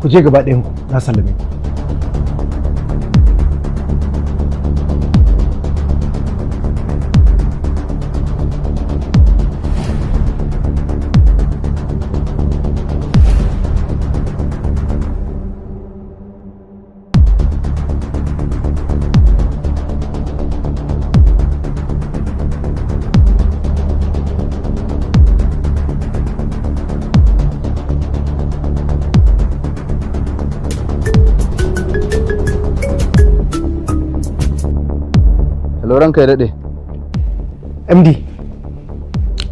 ku je gaba ɗayan ku na sallame ku. Ranka ya daɗe. MD,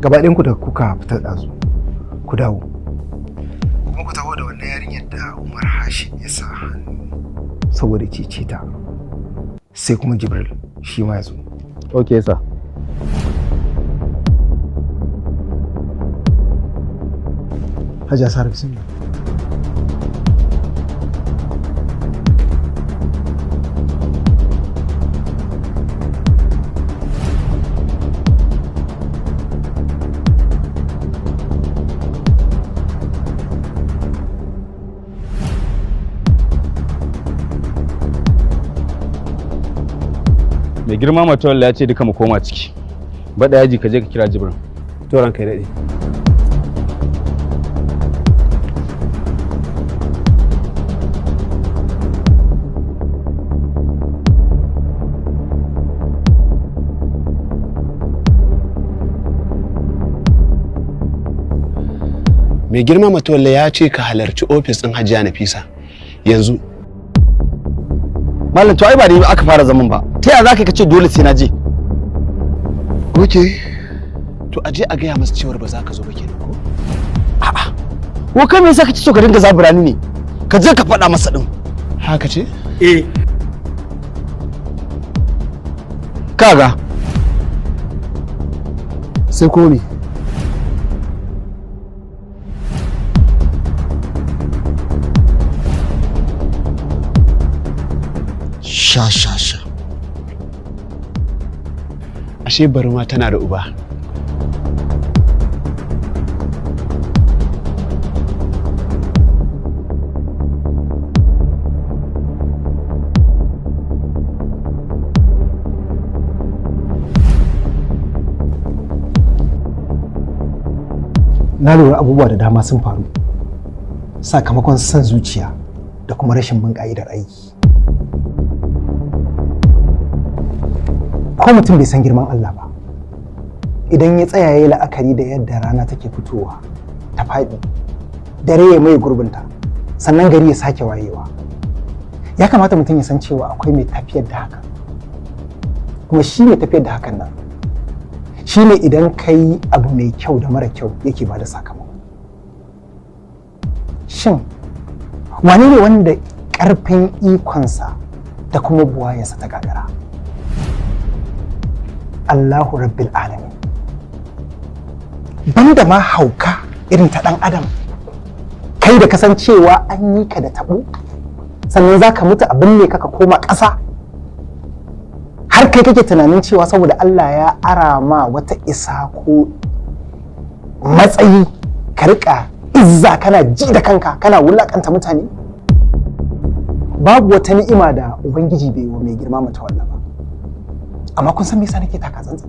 gaba ɗayanku da kuka fitar ɗazu, ku dawo. Kuma ku taho da wannan yarinyar da Umar Hashim ya sa hannu saboda cece ta. Sai kuma Jibril shi ma ya zo. Okay, sir. Hajiya Sara, bismillah. Mai girma Matawalla ya ce duka mu koma ciki. Bada yaji ka je ka kira Jibrin. To ranka ya daɗe. Mai girma Matawalla ya ce ka halarci ofis ɗin Hajiya Nafisa yanzu. Mallam to ai ba da aka fara zaman ba. Ta yaya zaka kace dole sai na je? Okay. To aje a gaya masa cewar ba za ka zo ba kenan ko? A'a. Ko kai me yasa kace so ka dinga zaburani ne? Ka je ka faɗa masa din. Haka ce? Eh. Kaga. Sai ko me? Sha. Ashe barma tana da uba. Na lura abubuwa da dama sun faru sakamakon son zuciya da kuma rashin bin ka'idar aiki. Ko mutum bai san girman Allah ba, idan ya tsaya yayi la'akari da yadda rana take fitowa ta faɗi, dare ya mai gurbinta, sannan gari ya sake wayewa, ya kamata mutum ya san cewa akwai mai tafiyar da haka. Kuma shi mai tafiyar da hakan nan shi ne idan ka yi abu mai kyau da mara kyau yake ba da sakamako. Shin wane ne wanda ƙarfin ikonsa da kuma buwayarsa ta gagara? Allahu Rabbil Alamin. Banda ma hauka irin ta ɗan adam, kai da kasancewa an yi ka da taɓo sannan za ka mutu abin ne ka koma ƙasa, har kai kake tunanin cewa saboda Allah ya ara ma wata isa ko matsayi ka riƙa izza kana ji da kanka kana wulaƙanta mutane. Babu wata ni'ima da Ubangiji bai wa mai girma Matawalla ba. Amma kun san me yasa nake taka tsantsan?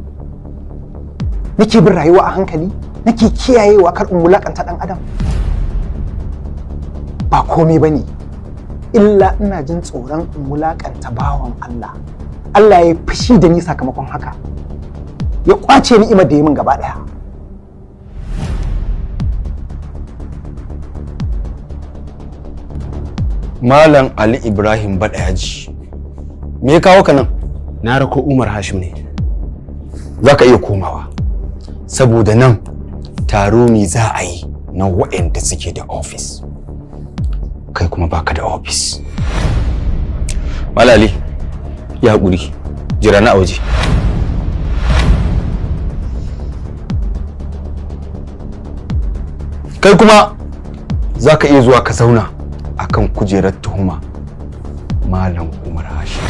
Nake bin rayuwa a hankali, nake kiyayewa kar in wulakanta dan adam. Ba komai bane illa ina jin tsoron in wulakanta bawan Allah. Allah ya fushi da ni sakamakon haka. Ya kwace ni'imar da ya min gaba daya. Malam Ali Ibrahim Badayaji. Me ya kawo ka nan? Na rako Umar Hashim ne. Za ka iya komawa. Saboda nan taro ne za a yi na waɗanda suke da ofis. Kai kuma baka da ofis. Malali, ya haƙuri. Jira na a waje. Kai kuma za ka iya zuwa ka zauna akan kujerar tuhuma Malam Umar Hashim.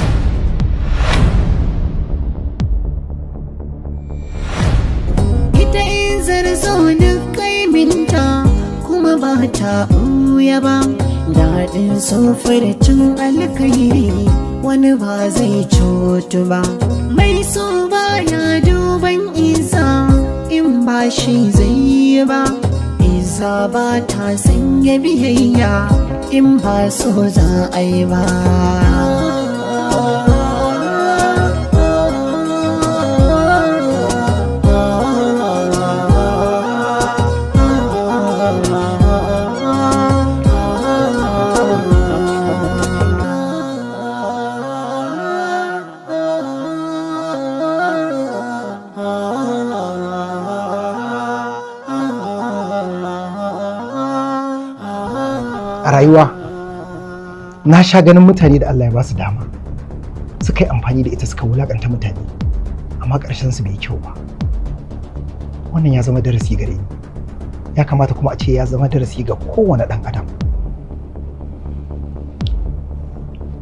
Ita Izzar so duk kaiminta kuma ba ta ɓuya ba. daɗin cin alkairi wani ba zai cutu ba. Mai so baya duban isa in ba shi zai yi ba. Isa ba ta sanya biyayya in ba so za a yi ba. A rayuwa na sha ganin mutane da Allah ya ba su dama suka yi amfani da ita suka wulakanta mutane amma ƙarshen su bai kyau ba. Wannan ya zama darasi gare ni, ya kamata kuma a ce ya zama darasi ga kowane ɗan adam.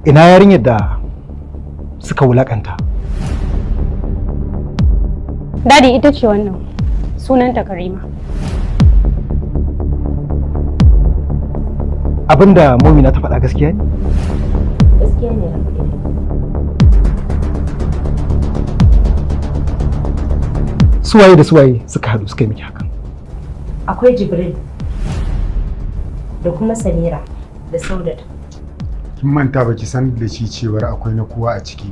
Ina yarinyar da suka wulakanta? Dadi, ita ce wannan, sunanta Karima. Abinda Mumina ta faɗa gaskiya ne? Gaskiya ne. Suwaye da suwaye suka haɗu suka yi miki hakan? Akwai Jibril da kuma Samira da Saudat. Kin manta baki san da shi cewar akwai na kowa a ciki.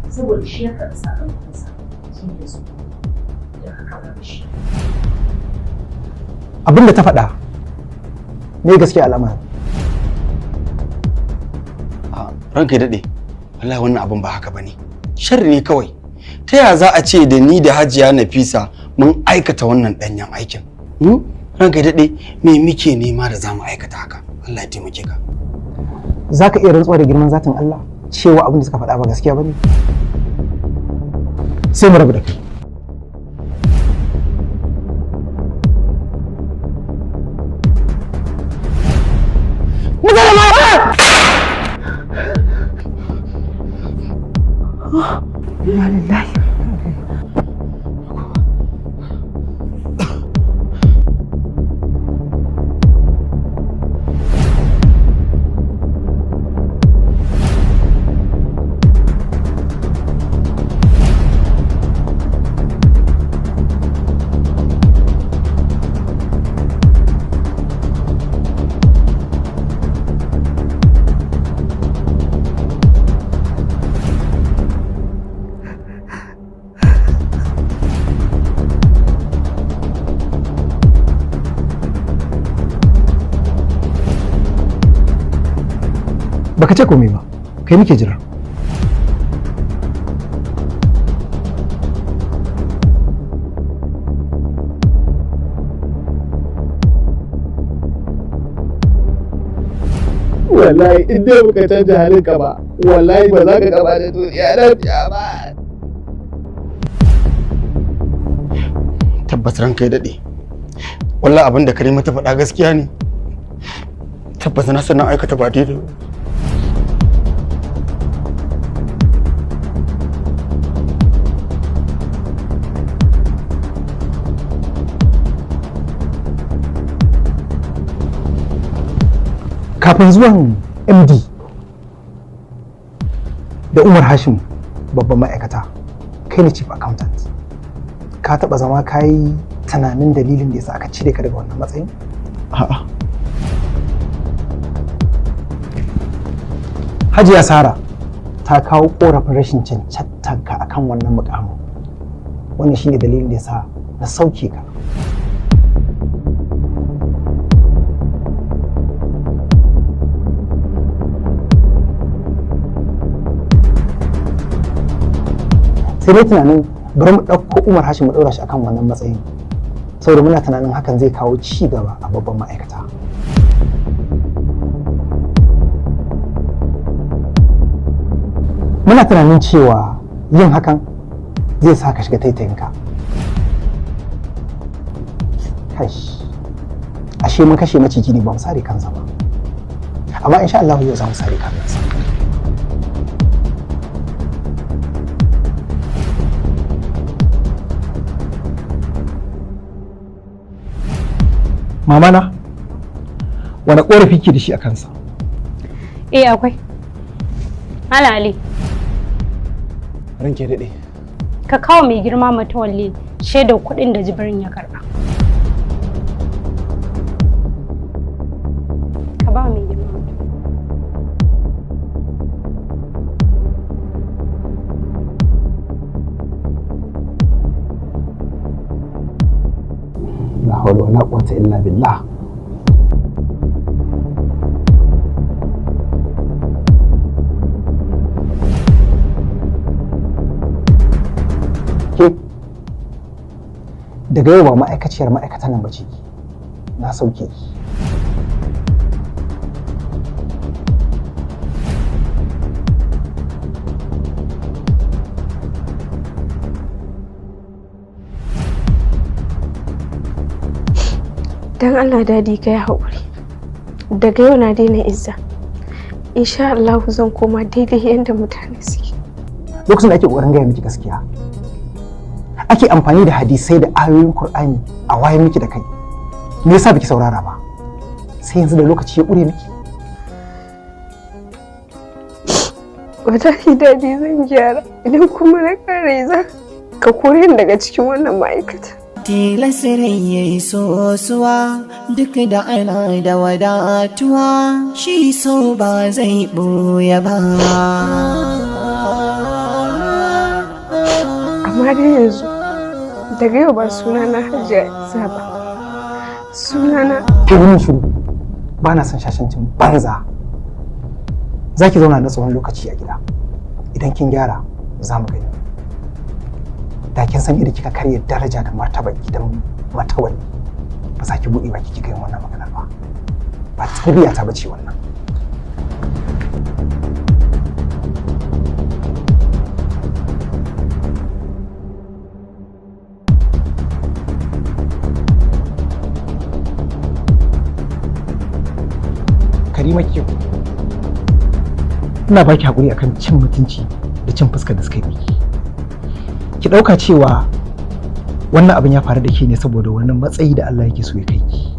Saboda shi ya karɓi sakamakonsa, shi ne su da haka shi. Abinda ta faɗa me gaskiya al'amarin? Ranka ya daɗe, wallahi wannan abin ba haka bane. Sharri ne kawai. Ta yaya za a ce da ni da Hajiya Nafisa mun aikata wannan ɗanyen aikin? Ranka ya daɗe, me muke nema da za mu aikata haka? Allah ya taimake ka. Za ka iya rantsuwa da girman zatin Allah cewa abin da suka faɗa ba gaskiya bane? Sai mu rabu da kai. Ya lillahi. Baka ce komai ba, kai muke jira. Wallahi in dai baka canja halinka ba, wallahi ba za ka gaba da duniya lafiya ba. Tabbas ranka ya daɗe. Wallahi abin da Karima ta faɗa gaskiya ne. Tabbas na san na aikata ba daidai ba. Kafin zuwan MD da Umar Hashim babban ma'aikata, kai ne chief accountant. Ka taɓa zama ka yi tunanin dalilin da yasa aka cire ka daga wannan matsayin? A'a. Hajiya Sara ta kawo ƙorafin rashin cancantanka akan wannan mukamin. Wannan shine dalilin da yasa na sauke ka. Sai dai tunanin bari mu ɗauko Umar Hashim mu ɗora shi akan wannan matsayin, saboda muna tunanin hakan zai kawo ci gaba a babban ma'aikata. Muna tunanin cewa yin hakan zai sa ka shiga taitayinka. Kash, ashe mun kashe maciji ne ba mu sare kansa ba, amma insha Allah yau za mu sare kansa. Mama na, wani ƙorafi ke da shi a kansa? Akwai. Ali. Ranke daɗe. Ka kawo mai girma Matawalle shaidar kuɗin da Jibrin ya karɓa. Ka ba mai girma. La hawla wala quwwata illa billah. Daga yau ba ma'aikaciyar ma'aikatan nan bace ki. Na sauke ki. Dan Allah dadi ka yi haƙuri. Daga yau na daina Izza. Insha Allah zan koma daidai yadda mutane suke. Lokacin da ake ƙoƙarin gaya miki gaskiya, ake amfani da hadisai da ayoyin Kur'ani a wayar miki da kai. Me yasa biki saurara ba? Sai yanzu da lokaci ya ƙure miki. Wallahi dadi zan gyara. Idan kuma na kare za ka kore ni daga cikin wannan ma'aikata. Tilasirin ya yi sosuwa duk da ana da wadatuwa shi so ba zai ɓoye ba. Amma dai yanzu daga yau ba suna na Hajiya Izzar ba. Suna na... Ke wurin shiru ba na son shashancin banza. Za ki zauna na tsawon lokaci a gida. Idan kin gyara za mu gani. Da kin san idan kika karya daraja da martabar gidan Matawalle ba za ki buɗe baki kika yin wannan maganar ba. Ba tarbiyya ta bace wannan. Karima kyau. Ina baki hakuri akan cin mutunci da cin fuskar da suka yi miki. Ki ɗauka cewa wannan abin ya faru da ke ne saboda wani matsayi da Allah yake so ya kai ki.